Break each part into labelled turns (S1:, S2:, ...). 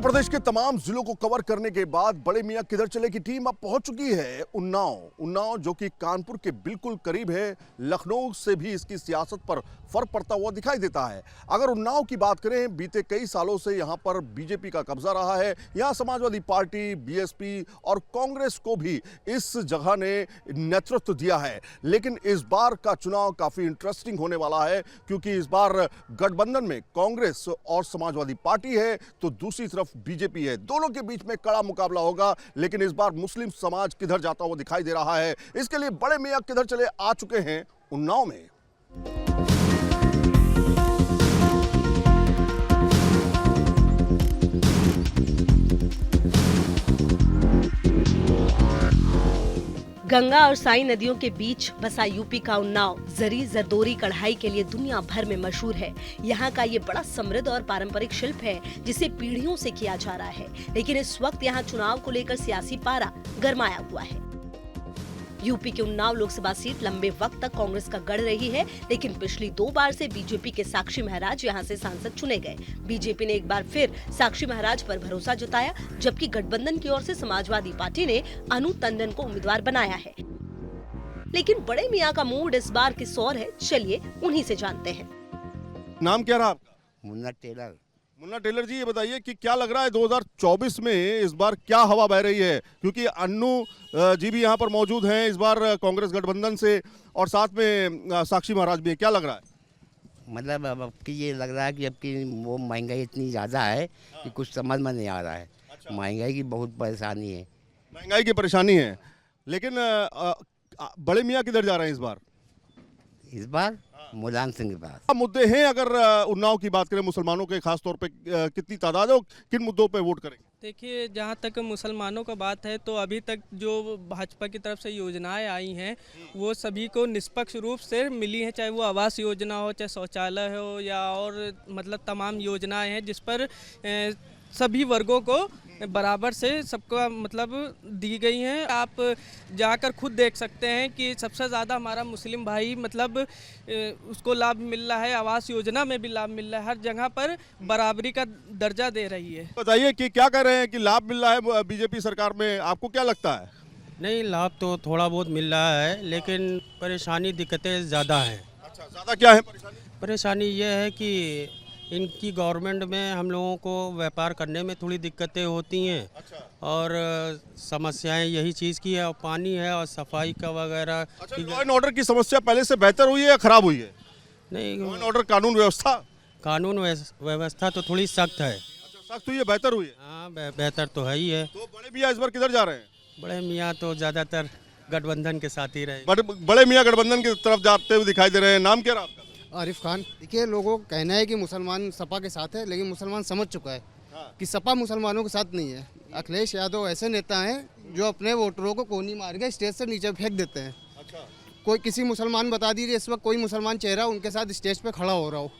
S1: प्रदेश के तमाम जिलों को कवर करने के बाद बड़े मियां किधर चले की टीम अब पहुंच चुकी है उन्नाव जो कि कानपुर के बिल्कुल करीब है। लखनऊ से भी इसकी सियासत पर फर्क पड़ता हुआ दिखाई देता है। अगर उन्नाव की बात करें, बीते कई सालों से यहां पर बीजेपी का कब्जा रहा है। यहां समाजवादी पार्टी, बीएसपी और कांग्रेस को भी इस जगह ने नेतृत्व दिया है। लेकिन इस बार का चुनाव काफी इंटरेस्टिंग होने वाला है, क्योंकि इस बार गठबंधन में कांग्रेस और समाजवादी पार्टी है तो दूसरी तरफ बीजेपी है। दोनों के बीच में कड़ा मुकाबला होगा। लेकिन इस बार मुस्लिम समाज किधर जाता हुआ दिखाई दे रहा है, इसके लिए बड़े मियां किधर चले आ चुके हैं उन्नाव में।
S2: गंगा और साई नदियों के बीच बसा यूपी का उन्नाव जरी जरदोरी कढ़ाई के लिए दुनिया भर में मशहूर है। यहाँ का ये बड़ा समृद्ध और पारंपरिक शिल्प है जिसे पीढ़ियों से किया जा रहा है। लेकिन इस वक्त यहाँ चुनाव को लेकर सियासी पारा गरमाया हुआ है। यूपी के उन्नाव लोकसभा सीट लंबे वक्त तक कांग्रेस का गढ़ रही है, लेकिन पिछली 2 बार से बीजेपी के साक्षी महाराज यहां से सांसद चुने गए। बीजेपी ने एक बार फिर साक्षी महाराज पर भरोसा जताया, जबकि गठबंधन की ओर से समाजवादी पार्टी ने अनु टंडन को उम्मीदवार बनाया है। लेकिन बड़े मियां का मूड इस बार किस ओर है, चलिए उन्हीं से जानते हैं।
S1: नाम क्या रहा आपका?
S3: मुन्ना टेलर।
S1: मुन्ना टेलर जी, ये बताइए कि क्या लग रहा है 2024 में इस बार क्या हवा बह रही है? क्योंकि अन्नू जी भी यहाँ पर मौजूद हैं इस बार कांग्रेस गठबंधन से, और साथ में साक्षी महाराज भी हैं। क्या लग रहा है?
S3: मतलब अब की ये लग रहा है कि अब की वो महंगाई इतनी ज़्यादा है कि कुछ समझ में नहीं आ रहा है।
S1: अच्छा।
S3: महंगाई की बहुत परेशानी है।
S1: महंगाई की परेशानी है, लेकिन बड़े मियाँ किधर जा रहे हैं इस बार?
S3: इस बार मुलायम सिंह के पास।
S1: क्या मुद्दे हैं? अगर उन्नाव की बात करें, मुसलमानों के खास तौर पे कितनी तादाद है और किन मुद्दों पे वोट करेंगे?
S4: देखिए, जहाँ तक मुसलमानों का बात है तो अभी तक जो भाजपा की तरफ से योजनाएं आई हैं वो सभी को निष्पक्ष रूप से मिली हैं, चाहे वो आवास योजना हो, चाहे शौचालय हो, या और मतलब तमाम योजनाएं हैं जिस पर सभी वर्गों को बराबर से सबको मतलब दी गई हैं। आप जाकर खुद देख सकते हैं कि सबसे ज़्यादा हमारा मुस्लिम भाई मतलब उसको लाभ मिल रहा है, आवास योजना में भी लाभ मिल रहा है, हर जगह पर बराबरी का दर्जा दे रही है।
S1: बताइए कि क्या कह रहे हैं कि लाभ मिल रहा है बीजेपी सरकार में, आपको क्या लगता है?
S5: नहीं, लाभ तो थोड़ा बहुत मिल रहा है, लेकिन परेशानी दिक्कतें ज़्यादा हैं।
S1: अच्छा, ज़्यादा क्या है परेशानी?
S5: परेशानी ये है कि इनकी गवर्नमेंट में हम लोगों को व्यापार करने में थोड़ी दिक्कतें होती हैं।
S1: अच्छा।
S5: और समस्याएं यही चीज़ की है, और पानी है और सफाई का वगैरह।
S1: अच्छा, लॉ एंड ऑर्डर की समस्या पहले से बेहतर हुई है या खराब हुई है?
S5: नहीं,
S1: लॉ एंड ऑर्डर, कानून व्यवस्था?
S5: कानून व्यवस्था तो थोड़ी सख्त है।
S1: अच्छा, सख्त हुई है, बेहतर हुई है?
S5: हाँ, बेहतर तो है ही है।
S1: तो बड़े मियाँ इस बार किधर जा रहे हैं?
S5: बड़े मियाँ तो ज़्यादातर गठबंधन के साथ ही रहे।
S1: बड़े मियाँ गठबंधन की तरफ जाते हुए दिखाई दे रहे हैं। नाम क्या रहा आपका?
S6: आरिफ खान। देखिए, लोगों का कहना है कि मुसलमान सपा के साथ है, लेकिन मुसलमान समझ चुका है कि सपा मुसलमानों के साथ नहीं है। अखिलेश यादव ऐसे नेता हैं जो अपने वोटरों को कोनी मार के स्टेज से नीचे फेंक देते हैं।
S1: अच्छा।
S6: कोई किसी मुसलमान बता दीजिए इस वक्त कोई मुसलमान चेहरा उनके साथ स्टेज पे खड़ा हो रहा हो।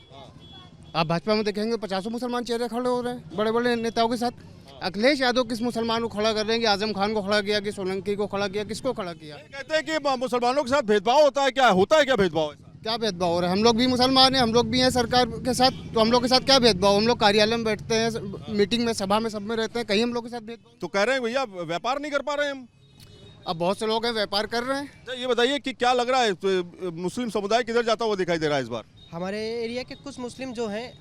S6: आप भाजपा में देखेंगे 50 मुसलमान चेहरे खड़े हो रहे हैं बड़े बड़े नेताओं के साथ। अखिलेश यादव किस मुसलमान को खड़ा कर रहे हैं? कि आजम खान को खड़ा किया, कि सोलंकी को खड़ा किया, किसको खड़ा किया?
S1: कहते हैं कि मुसलमानों के साथ भेदभाव होता है। क्या होता है? क्या भेदभाव?
S6: क्या भेदभाव हो रहा है? हम लोग भी मुसलमान हैं, हम लोग भी हैं सरकार के साथ, तो हम लोग के साथ क्या भेदभाव? हम लोग कार्यालय में बैठते हैं, मीटिंग में, सभा में, सब में रहते हैं, कहीं हम लोग के साथ भेदभाव?
S1: तो कह रहे हैं भैया व्यापार नहीं कर पा रहे हैं हम।
S6: अब बहुत से लोग हैं व्यापार कर रहे हैं।
S1: अच्छा, ये बताइए कि क्या लग रहा है, तो मुस्लिम समुदाय किधर जाता हुआ दिखाई दे रहा है इस बार?
S7: हमारे एरिया के कुछ मुस्लिम जो हैं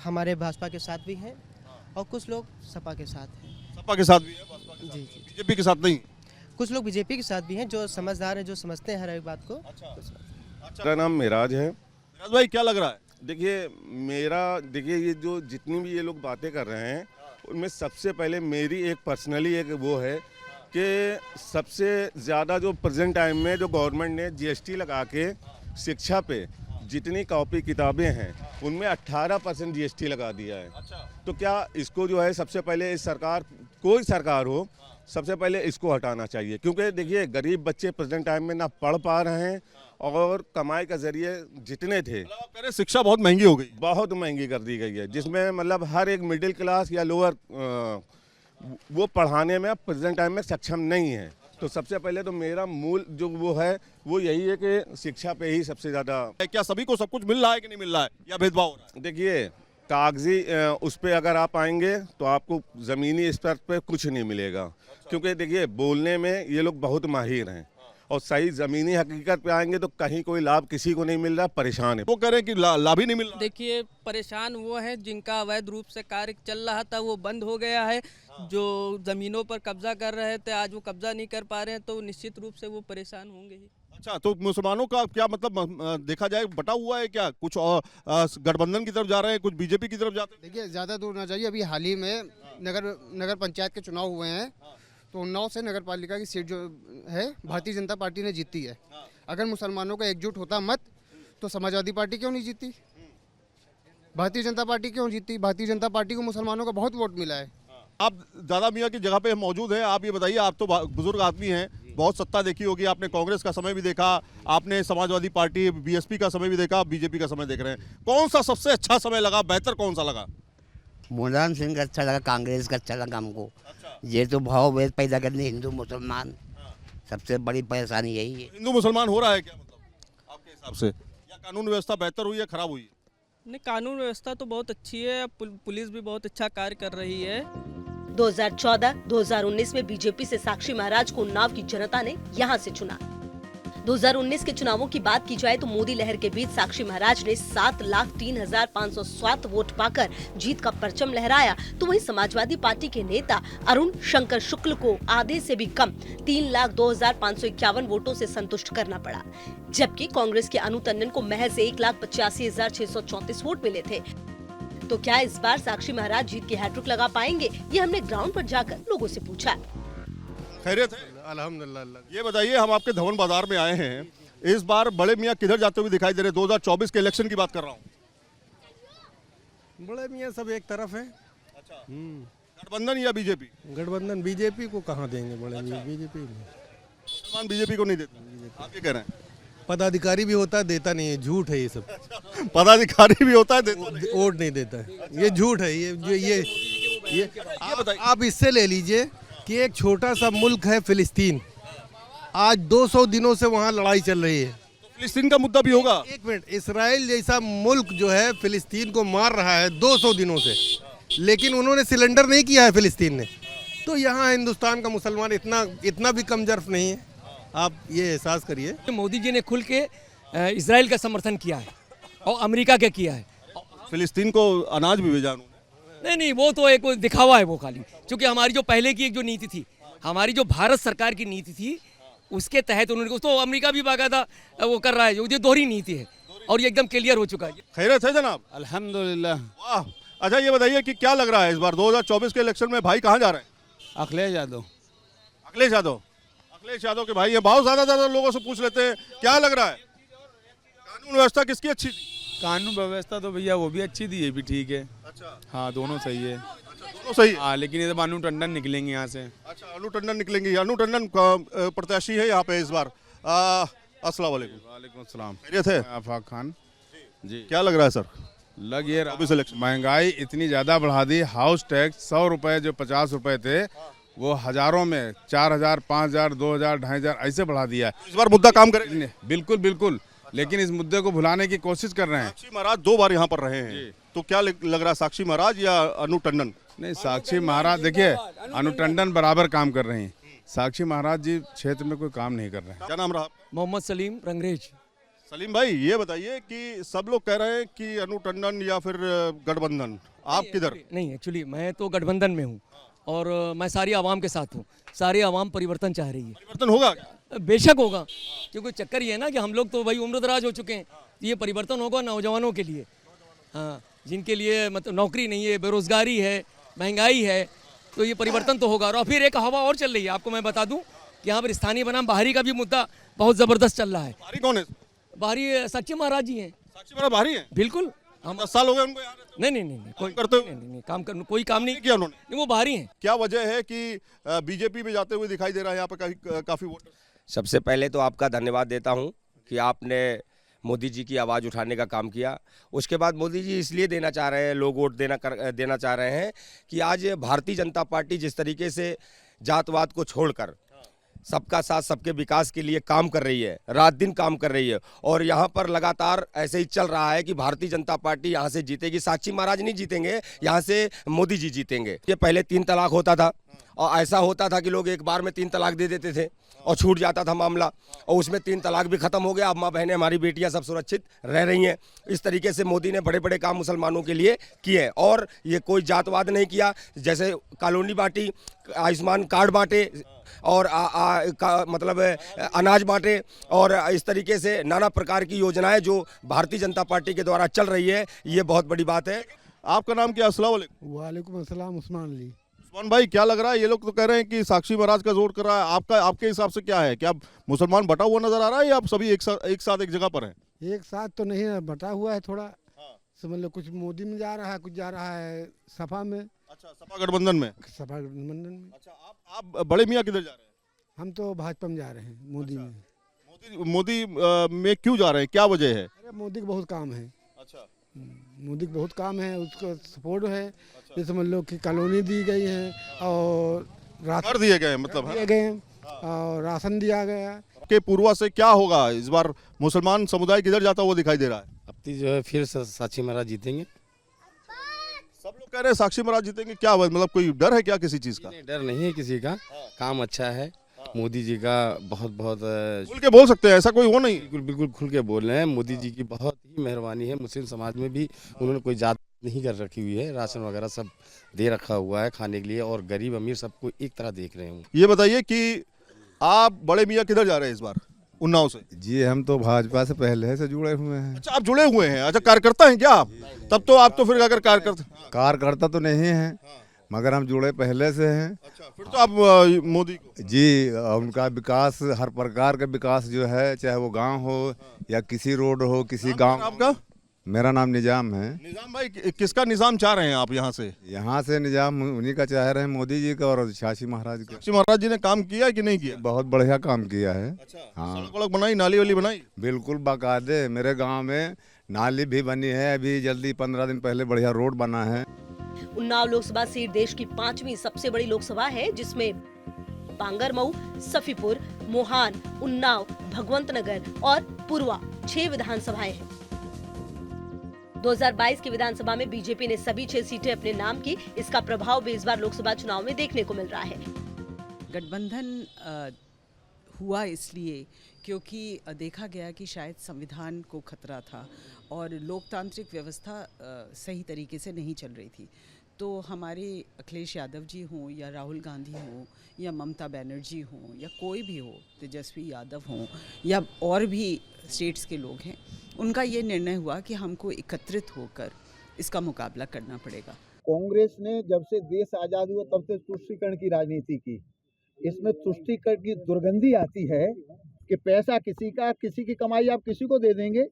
S7: हमारे भाजपा के साथ भी हैं और कुछ लोग सपा के साथ हैं।
S1: सपा के साथ भी है, भाजपा के साथ,
S7: जी।
S1: बीजेपी के साथ नहीं।
S7: कुछ लोग बीजेपी के साथ भी हैं जो समझदार हैं, जो समझते हैं हर एक बात को।
S8: मेरा नाम मिराज है।
S1: मिराज भाई, क्या लग रहा है?
S8: देखिए ये जो जितनी भी ये लोग बातें कर रहे हैं उनमें सबसे पहले मेरी एक पर्सनली एक वो है कि सबसे ज़्यादा जो प्रेजेंट टाइम में जो गवर्नमेंट ने जीएसटी लगा के शिक्षा पे जितनी कॉपी किताबें हैं उनमें 18% जीएसटी लगा दिया है।
S1: अच्छा।
S8: तो क्या इसको जो है सबसे पहले इस सरकार, कोई सरकार हो, सबसे पहले इसको हटाना चाहिए। क्योंकि देखिए गरीब बच्चे प्रेजेंट टाइम में ना पढ़ पा रहे हैं और कमाई का जरिए जितने थे,
S1: आप कह रहे शिक्षा बहुत महंगी हो गई?
S8: बहुत महंगी कर दी गई है, जिसमें मतलब हर एक मिडिल क्लास या लोअर वो पढ़ाने में प्रेजेंट टाइम में सक्षम नहीं है। तो सबसे पहले तो मेरा मूल जो वो है वो यही है कि शिक्षा पे ही सबसे ज़्यादा।
S1: क्या सभी को सब कुछ मिल रहा है कि नहीं मिल रहा है, या भेदभाव हो रहा है?
S8: देखिए कागजी उस पे अगर आप आएंगे तो आपको ज़मीनी स्तर पे कुछ नहीं मिलेगा, क्योंकि देखिए बोलने में ये लोग बहुत माहिर हैं और सही ज़मीनी हकीकत पे आएंगे तो कहीं कोई लाभ किसी को नहीं मिल रहा, परेशान है।
S1: वो कह रहे हैं कि लाभ ही नहीं मिल रहा।
S4: देखिए परेशान वो हैं जिनका अवैध रूप से कार्य चल रहा था, वो बंद हो गया है। जो ज़मीनों पर कब्जा कर रहे थे आज वो कब्जा नहीं कर पा रहे हैं, तो निश्चित रूप से वो परेशान होंगे ही।
S1: अच्छा, तो मुसलमानों का क्या मतलब देखा जाए बटा हुआ है क्या? कुछ और गठबंधन की तरफ जा रहे हैं, कुछ बीजेपी की तरफ जाते हैं?
S6: देखिए ज़्यादा दूर ना जाइए, अभी हाल ही में नगर पंचायत के चुनाव हुए हैं, तो उन्नाव से नगर पालिका की सीट जो है भारतीय जनता पार्टी ने जीती है। अगर मुसलमानों का एकजुट होता मत तो समाजवादी पार्टी क्यों नहीं जीती? भारतीय जनता पार्टी क्यों जीती? भारतीय जनता पार्टी को मुसलमानों का बहुत वोट मिला है।
S1: आप दादा मियाँ की जगह पे मौजूद हैं, आप ये बताइए, आप तो बुजुर्ग आदमी हैं, बहुत सत्ता देखी होगी आपने, कांग्रेस का समय भी देखा आपने, समाजवादी पार्टी बीएसपी का समय भी देखा, आप बीजेपी का समय देख रहे हैं। कौन सा सबसे अच्छा समय लगा, बेहतर कौन सा लगा?
S3: मुलायम सिंह का अच्छा लगा, कांग्रेस का अच्छा लगा हमको। ये तो भाव भेद पैदा करने हिंदू मुसलमान, सबसे बड़ी परेशानी यही है।
S1: हिंदू मुसलमान हो रहा है क्या मतलब आपके हिसाब से, या कानून व्यवस्था बेहतर हुई है खराब हुई है?
S4: नहीं, कानून व्यवस्था तो बहुत अच्छी है, पुलिस भी बहुत अच्छा कार्य कर रही है।
S2: 2014-2019 में बीजेपी से साक्षी महाराज को उन्नाव की जनता ने यहाँ से चुना। 2019 के चुनावों की बात की जाए तो मोदी लहर के बीच साक्षी महाराज ने 7,03,507 वोट पाकर जीत का परचम लहराया, तो वहीं समाजवादी पार्टी के नेता अरुण शंकर शुक्ल को आधे से भी कम 3,02,551 वोटों से संतुष्ट करना पड़ा, जबकि कांग्रेस के अनु टंडन को महज 1,85,634 वोट मिले थे। तो क्या इस बार साक्षी महाराज जीत की हैट्रिक लगा पाएंगे? ये हमने ग्राउंड पर जाकर लोगों से पूछा।
S1: खैरियत है?
S6: अल्हम्दुलिल्लाह।
S1: ये बताइए, हम आपके धवन बाजार में आए हैं, इस बार बड़े मियाँ किधर जाते हुए दिखाई दे रहे? 2024 के इलेक्शन की बात कर रहा हूँ।
S9: बड़े मियाँ सब एक तरफ है।
S1: अच्छा, गठबंधन या बीजेपी?
S9: गठबंधन बीजेपी को कहाँ देंगे बड़े मियाँ, बीजेपी में
S1: मुसलमान बीजेपी को नहीं देते, आप ये कह रहे हैं?
S9: पदाधिकारी भी होता है, देता नहीं है, झूठ है ये सब।
S1: पदाधिकारी भी होता है, देता नहीं।
S9: वोट नहीं देता है, ये झूठ है। ये आप इससे ले लीजिए कि एक छोटा सा मुल्क है फिलिस्तीन, आज 200 दिनों से वहाँ लड़ाई चल रही है।
S1: फिलिस्तीन का मुद्दा भी होगा।
S9: एक मिनट, इसराइल जैसा मुल्क जो है फिलिस्तीन को मार रहा है 200 दिनों से, लेकिन उन्होंने सिलेंडर नहीं किया है फिलिस्तीन ने। तो यहाँ हिंदुस्तान का मुसलमान इतना भी कमजोर नहीं है, आप ये एहसास करिए।
S10: मोदी जी ने खुल के इजराइल का समर्थन किया है और अमेरिका का किया है।
S1: फिलिस्तीन को अनाज भी भेजा उन्होंने।
S10: नहीं, वो तो एक दिखावा है वो खाली, क्योंकि हमारी जो पहले की एक जो नीति थी, हमारी जो भारत सरकार की नीति थी, उसके तहत उन्होंने, तो अमेरिका भी बाकायदा वो कर रहा है, ये दोहरी नीति है और ये एकदम क्लियर हो चुका है।
S1: खैरियत है जनाब?
S11: अल्हम्दुलिल्लाह।
S1: वाह। अच्छा, ये बताइए कि क्या लग रहा है इस बार 2024 के इलेक्शन में भाई कहाँ जा रहे हैं?
S11: अखिलेश यादव।
S1: अखिलेश यादव? अखिलेश यादव के भाई है। बहुत ज्यादा लोगों से पूछ लेते हैं, क्या लग रहा है, कानून व्यवस्था किसकी अच्छी थी?
S11: कानून व्यवस्था तो भैया वो भी अच्छी थी, ये भी ठीक है।
S1: अच्छा,
S11: हाँ, दोनों सही है।
S1: दोनों सही है।
S11: हाँ, लेकिन ये तो अनु टंडन निकलेंगे यहाँ से।
S1: अच्छा, अनु टंडन निकलेंगे। अनु टंडन प्रत्याशी है यहाँ पे इस बार। अस्सलाम वालेकुम।
S11: वालेकुम अस्सलाम।
S1: खैरियत है?
S11: आफाक खान जी।
S1: क्या लग रहा है सर?
S11: लग ये महंगाई इतनी ज़्यादा बढ़ा दी, हाउस टैक्स 100 रुपये जो 50 रुपये थे वो हज़ारों में 4,000, 5,000, 2,000, 2,500 ऐसे बढ़ा दिया है।
S1: इस बार मुद्दा काम करेगा?
S11: बिल्कुल बिल्कुल, लेकिन इस मुद्दे को भुलाने की कोशिश कर रहे हैं।
S1: साक्षी महाराज 2 बार यहाँ पर रहे हैं, तो क्या लग रहा है, साक्षी महाराज या अनु टंडन?
S11: नहीं, साक्षी महाराज देखिए अनु टंडन बराबर काम कर रहे हैं, साक्षी महाराज जी क्षेत्र में कोई काम नहीं कर रहे हैं।
S1: क्या नाम रहा?
S10: मोहम्मद सलीम रंगरेज।
S1: सलीम भाई, ये बताइए कि सब लोग कह रहे हैं कि अनु टंडन या फिर गठबंधन, आप किधर?
S10: नहीं, एक्चुअली मैं तो गठबंधन में हूँ और मैं सारी आवाम के साथ हूँ। सारी आवाम परिवर्तन चाह रही है।
S1: परिवर्तन होगा?
S10: बेशक होगा, क्योंकि चक्कर ये है ना कि हम लोग तो भाई उम्रदराज हो चुके हैं, ये परिवर्तन होगा नौजवानों के लिए, हाँ, जिनके लिए मतलब नौकरी नहीं है, बेरोजगारी है, महंगाई है, तो ये परिवर्तन तो होगा। और फिर एक हवा और चल रही है, आपको मैं बता दूं कि यहाँ पर स्थानीय बनाम बाहरी का भी मुद्दा बहुत ज़बरदस्त चल रहा है।
S1: बाहरी कौन है?
S10: बाहरी साक्षी महाराज जी हैं।
S1: साक्षी महाराज बाहरी है?
S10: बिल्कुल, हम
S1: 10 साल हो गए उनको यहाँ रहते?
S10: नहीं, कोई
S1: करते
S10: नहीं, काम कर, कोई काम नहीं
S1: किया उन्होंने।
S10: नहीं, वो बाहरी हैं।
S1: क्या वजह है कि बीजेपी में जाते हुए दिखाई दे रहा है यहाँ पे काफी वोट?
S12: सबसे पहले तो आपका धन्यवाद देता हूँ कि आपने मोदी जी की आवाज़ उठाने का काम किया। उसके बाद मोदी जी इसलिए देना चाह रहे हैं, लोग वोट देना चाह रहे हैं कि आज भारतीय जनता पार्टी जिस तरीके से जातवाद को छोड़कर सबका साथ सबके विकास के लिए काम कर रही है, रात दिन काम कर रही है। और यहाँ पर लगातार ऐसे ही चल रहा है कि भारतीय जनता पार्टी यहाँ से जीतेगी। साक्षी महाराज नहीं जीतेंगे, यहाँ से मोदी जी जीतेंगे। ये पहले 3 तलाक होता था और ऐसा होता था कि लोग एक बार में 3 तलाक दे देते थे और छूट जाता था मामला, और उसमें 3 तलाक भी खत्म हो गया। अब माँ बहनें, हमारी बेटियां सब सुरक्षित रह रही हैं। इस तरीके से मोदी ने बड़े बड़े काम मुसलमानों के लिए किए और ये कोई जातवाद नहीं किया। जैसे कॉलोनी बांटी, आयुष्मान कार्ड बांटे और मतलब अनाज बांटे, और इस तरीके से नाना प्रकार की योजनाएं जो भारतीय जनता पार्टी के द्वारा चल रही है, ये बहुत बड़ी बात है।
S1: आपका नाम क्या? अस्सलाम वालेकुम।
S13: वालेकुम अस्सलाम। उस्मान अली।
S1: उस्मान भाई, क्या लग रहा है? ये लोग तो कह रहे हैं कि साक्षी महाराज का जोर कर रहा है। आपके हिसाब से क्या है? क्या मुसलमान बटा हुआ नजर आ रहा है या आप सभी एक साथ एक जगह पर हैं?
S13: एक साथ तो नहीं है, बटा हुआ है थोड़ा। समझ लो कुछ मोदी में जा रहा है, कुछ जा रहा है सपा में। अच्छा, सपा गठबंधन में। सपा गठबंधन में।
S1: अच्छा, आप बड़े मियाँ किधर जा रहे हैं?
S13: हम तो भाजपा में जा रहे हैं, मोदी में।
S1: मोदी में क्यों जा रहे हैं? क्या वजह है?
S13: अरे मोदी का बहुत काम है।
S1: अच्छा,
S13: मोदी का बहुत काम है, उसको सपोर्ट है। ये समझ लो कि कॉलोनी दी गई है और
S1: राशन दिए गए, मतलब
S13: दिए गए और राशन दिया गया।
S1: के पूर्वा से क्या होगा इस बार? मुसलमान समुदाय किधर जाता हुआ दिखाई दे रहा है?
S14: अब जो है फिर साक्षी महाराज जीतेंगे।
S1: सब लोग कह रहे हैं साक्षी महाराज जीतेंगे। क्या मतलब कोई डर है क्या किसी चीज का?
S14: डर नहीं है किसी का, काम अच्छा है मोदी जी का। बहुत
S1: खुल के बोल सकते हैं, ऐसा कोई वो नहीं।
S14: बिल्कुल खुल के बोल रहे हैं। मोदी जी की बहुत ही मेहरबानी है। मुस्लिम समाज में भी उन्होंने कोई जात नहीं कर रखी हुई है, राशन वगैरह सब दे रखा हुआ है खाने के लिए, और गरीब अमीर सबको एक तरह देख रहे हैं।
S1: ये बताइए कि आप बड़े मियाँ किधर जा रहे हैं इस बार उन्नाव से?
S11: जी हम तो भाजपा से पहले से जुड़े हुए हैं।
S1: अच्छा, आप जुड़े हुए हैं। अच्छा, कार्यकर्ता हैं क्या आप? तब तो आप तो फिर अगर
S11: कार्यकर्ता तो नहीं है, मगर हम जुड़े पहले से हैं।
S1: अच्छा, फिर तो आप मोदी को
S11: जी, उनका विकास, हर प्रकार का विकास जो है, चाहे वो गांव हो या किसी रोड हो, किसी गांव।
S1: आपका?
S11: मेरा नाम निजाम है।
S1: निजाम भाई, किसका निजाम चाह रहे हैं आप? यहाँ से
S11: निजाम उन्हीं का चाह रहे हैं, मोदी जी का और साक्षी महाराज का।
S1: साक्षी महाराज जी ने काम किया कि नहीं किया?
S11: बहुत बढ़िया काम किया है।
S1: अच्छा, हाँ, सड़क बनाई, नाली वाली बनाई?
S11: बिल्कुल बाकायदे। मेरे गांव में नाली भी बनी है, अभी जल्दी 15 दिन पहले बढ़िया रोड बना है।
S2: उन्नाव लोकसभा सीट देश की 5वीं सबसे बड़ी लोकसभा है, जिसमें बांगरमऊ, सफीपुर, मोहान, उन्नाव, भगवंत नगर और पुरवा 6 विधानसभाएं हैं। 2022 की विधानसभा में बीजेपी ने सभी 6 सीटें अपने नाम की। इसका प्रभाव भी इस बार लोकसभा चुनाव में देखने को मिल रहा है।
S15: गठबंधन हुआ इसलिए क्योंकि देखा गया कि शायद संविधान को खतरा था और लोकतांत्रिक व्यवस्था सही तरीके से नहीं चल रही थी। तो हमारे अखिलेश यादव जी हों या राहुल गांधी हों या ममता बनर्जी हों या कोई भी हो, तेजस्वी यादव हों या और भी स्टेट्स के लोग हैं, उनका ये निर्णय हुआ कि हमको एकत्रित होकर इसका मुकाबला करना पड़ेगा।
S16: कांग्रेस ने जब से देश आज़ाद हुआ तब से तुष्टीकरण की राजनीति की। इसमें तुष्टीकरण की दुर्गंधी आती है कि पैसा किसी की कमाई आप किसी को दे देंगे,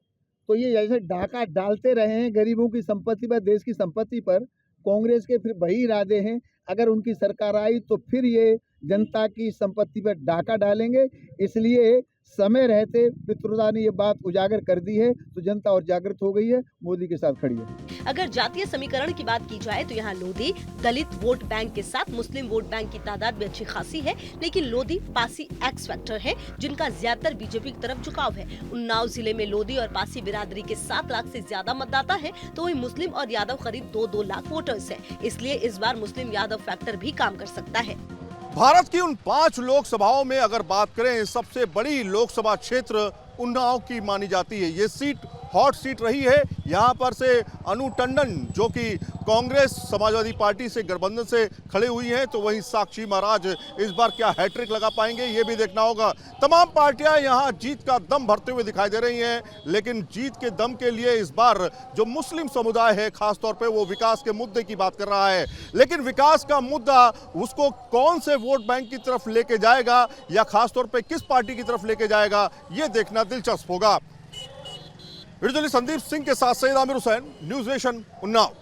S16: तो ये जैसे डाका डालते रहे हैं गरीबों की संपत्ति पर, देश की संपत्ति पर। कांग्रेस के फिर वही इरादे हैं, अगर उनकी सरकार आई तो फिर ये जनता की संपत्ति पर डाका डालेंगे। इसलिए समय रहते पितृदा ने ये बात उजागर कर दी है, तो जनता और जागृत हो गई है, मोदी के साथ खड़ी है।
S2: अगर जातीय समीकरण की बात की जाए तो यहाँ लोधी दलित वोट बैंक के साथ मुस्लिम वोट बैंक की तादाद भी अच्छी खासी है, लेकिन लोधी पासी एक्स फैक्टर है, जिनका ज्यादातर बीजेपी की तरफ झुकाव है। उन्नाव जिले में लोधी और पासी बिरादरी के 7 लाख से ज्यादा मतदाता है, तो वही मुस्लिम और यादव करीब 2-2 लाख वोटर्स है। इसलिए इस बार मुस्लिम यादव फैक्टर भी काम कर सकता है।
S1: भारत की उन 5 लोकसभाओं में अगर बात करें, सबसे बड़ी लोकसभा क्षेत्र उन्नाव की मानी जाती है। ये सीट हॉट सीट रही है। यहाँ पर से अनु टंडन जो कि कांग्रेस समाजवादी पार्टी से गठबंधन से खड़े हुई हैं, तो वहीं साक्षी महाराज इस बार क्या हैट्रिक लगा पाएंगे, ये भी देखना होगा। तमाम पार्टियां यहाँ जीत का दम भरते हुए दिखाई दे रही हैं, लेकिन जीत के दम के लिए इस बार जो मुस्लिम समुदाय है खासतौर पे वो विकास के मुद्दे की बात कर रहा है। लेकिन विकास का मुद्दा उसको कौन से वोट बैंक की तरफ लेके जाएगा या खासतौर पे किस पार्टी की तरफ लेके जाएगा, ये देखना दिलचस्प होगा। संदीप सिंह के साथ सईद आमिर हुसैन, न्यूज़ नेशन, उन्नाव।